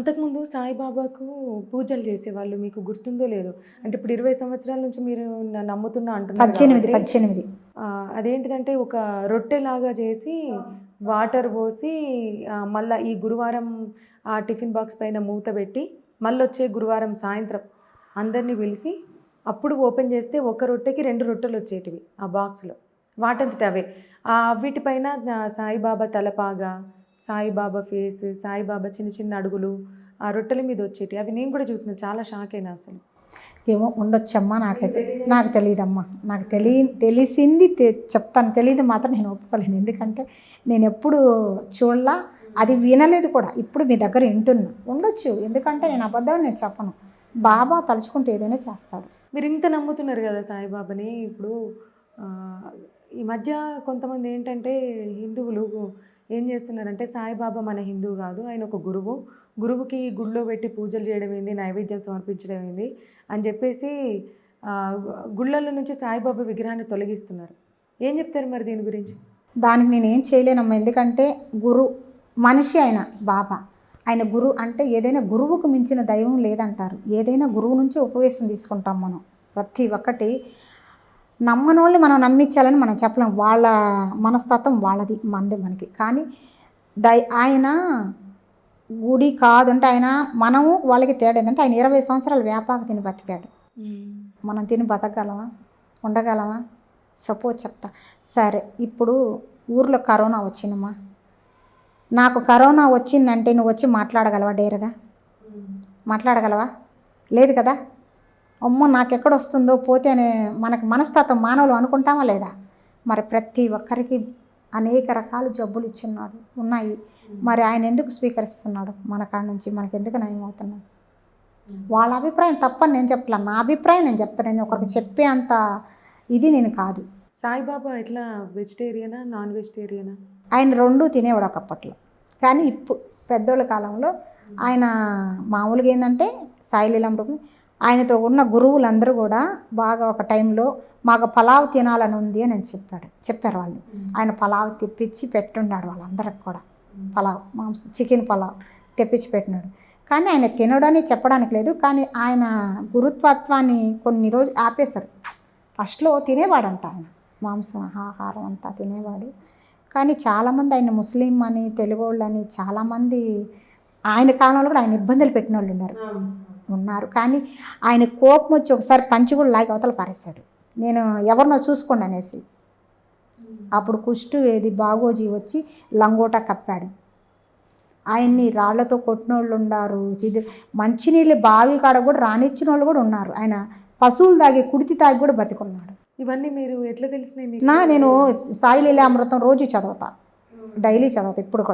అంతకుముందు సాయిబాబాకు పూజలు చేసేవాళ్ళు. మీకు గుర్తుందో లేదో? అంటే ఇప్పుడు 20 సంవత్సరాల నుంచి మీరు నమ్ముతున్నా అంటున్నారు 18 కాబట్టి 18 అదేంటిదంటే ఒక రొట్టెలాగా చేసి వాటర్ పోసి మళ్ళా ఈ గురువారం ఆ టిఫిన్ బాక్స్ పైన మూత పెట్టి మళ్ళొచ్చే గురువారం సాయంత్రం అందరినీ పిలిచి అప్పుడు ఓపెన్ చేస్తే ఒక రొట్టెకి 2 రొట్టెలు వచ్చేటివి ఆ బాక్స్‌లో. వాటంతట అవే. వీటిపైన సాయిబాబా తలపాగా, సాయిబాబా ఫేస్, సాయిబాబా చిన్న చిన్న అడుగులు ఆ రొట్టెల మీద వచ్చేటివి. అవి నేను కూడా చూసిన. చాలా షాక్ అయినా అసలు. ఏమో ఉండొచ్చమ్మా, నాకు తెలియదమ్మా. నాకు తెలిసింది చెప్తాను, తెలియదు మాత్రం నేను ఒప్పుకోలేను. ఎందుకంటే నేను ఎప్పుడు చూడలా, అది వినలేదు కూడా. ఇప్పుడు మీ దగ్గర వింటున్నా. ఉండొచ్చు, ఎందుకంటే నేను అబద్ధం నేను చెప్పను. బాబా తలుచుకుంటే ఏదైనా చేస్తాడు. మీరు ఇంత నమ్ముతున్నారు కదా సాయిబాబాని. ఇప్పుడు ఈ మధ్య కొంతమంది ఏంటంటే హిందువులు ఏం చేస్తున్నారంటే సాయిబాబా మన హిందువు కాదు, ఆయన ఒక గురువు, గురువుకి గుడిలో పెట్టి పూజలు చేయడం ఏంది, నైవేద్యం సమర్పించడం ఏంది అని చెప్పేసి గుళ్ళల్లో నుంచి సాయిబాబా విగ్రహాన్ని తొలగిస్తున్నారు. ఏం చెప్తారు మరి దీని గురించి? దానికి నేనేం చేయలేనమ్మా. ఎందుకంటే మనిషి ఆయన బాబా, ఆయన గురువు అంటే ఏదైనా గురువుకు మించిన దైవం లేదంటారు. ఏదైనా గురువు నుంచి ఉపదేశం తీసుకుంటాం మనం. ప్రతి ఒక్కటి నమ్మనోళ్ళని మనం నమ్మించాలని మనం చెప్పలేం. వాళ్ళ మనస్తత్వం వాళ్ళది, మనది మనకి. కానీ ఆయన గుడి కాదంటే ఆయన మనము వాళ్ళకి తేడా ఏంటంటే ఆయన 20 సంవత్సరాలు వేపాక తిని బతికాడు. మనం తిని బతకగలమా, ఉండగలమా? సపోజ్ చెప్తా. సరే, ఇప్పుడు ఊర్లో కరోనా వచ్చిందమ్మా. నాకు కరోనా వచ్చిందంటే నువ్వు వచ్చి మాట్లాడగలవా? డేరుగా మాట్లాడగలవా? లేదు కదా. అమ్మో నాకెక్కడ వస్తుందో పోతే అనే మనకు మనస్తత్వం మానవులు అనుకుంటామా లేదా? మరి ప్రతి ఒక్కరికి అనేక రకాల జబ్బులు ఉన్నాయి. మరి ఆయన ఎందుకు స్వీకరిస్తున్నాడు? మన కాడ నుంచి మనకు ఎందుకు నయం అవుతున్నాయి? వాళ్ళ అభిప్రాయం తప్పని నేను చెప్పలే, నా అభిప్రాయం నేను చెప్తాను. నేను ఒకరికి చెప్పే అంత ఇది నేను కాదు. సాయిబాబా ఎట్లా వెజిటేరియనా, నాన్ వెజిటేరియనా? ఆయన 2 తినేవాడు ఒకప్పట్లో. కానీ ఇప్పుడు పెద్దోళ్ళ కాలంలో ఆయన మామూలుగా ఏంటంటే సాయిలీలామృతం, ఆయనతో ఉన్న గురువులందరూ కూడా బాగా ఒక టైంలో మాకు పలావ్ తినాలని ఉంది అని చెప్పారు వాళ్ళు. ఆయన పలావ్ తెప్పించి పెట్టున్నాడు వాళ్ళందరికి కూడా. పలావ్ మాంసం, చికెన్ పలావ్ తెప్పించి పెట్టినాడు. కానీ ఆయన తినడని చెప్పడానికి లేదు. కానీ ఆయన గురుత్వత్వాన్ని కొన్ని రోజులు ఆపేశారు. ఫస్ట్లో తినేవాడంట ఆయన మాంసం, ఆహారం అంతా తినేవాడు. కానీ చాలామంది ఆయన ముస్లిం అని, తెలుగు వాళ్ళని చాలామంది ఆయన కాలంలో కూడా ఆయన ఇబ్బందులు పెట్టిన వాళ్ళు ఉన్నారు. కానీ ఆయన కోపం వచ్చి ఒకసారి పంచి కూడా లాగి అవతల పారేశాడు. నేను ఎవరినో చూసుకోండి అనేసి. అప్పుడు కుష్టు వేది బాగోజీ వచ్చి లంగోటా కప్పాడు. ఆయన్ని రాళ్లతో కొట్టిన వాళ్ళు ఉన్నారు. మంచినీళ్ళు బావి కాడ కూడా రానిచ్చిన వాళ్ళు కూడా ఉన్నారు. ఆయన పశువులు తాగి కుడితి తాగి కూడా బతికున్నాడు. ఇవన్నీ మీరు ఎట్లా తెలిసినాయి? నేను సాయిలీలామృతం రోజు చదువుతా, డైలీ చదువుతా ఇప్పుడు కూడా.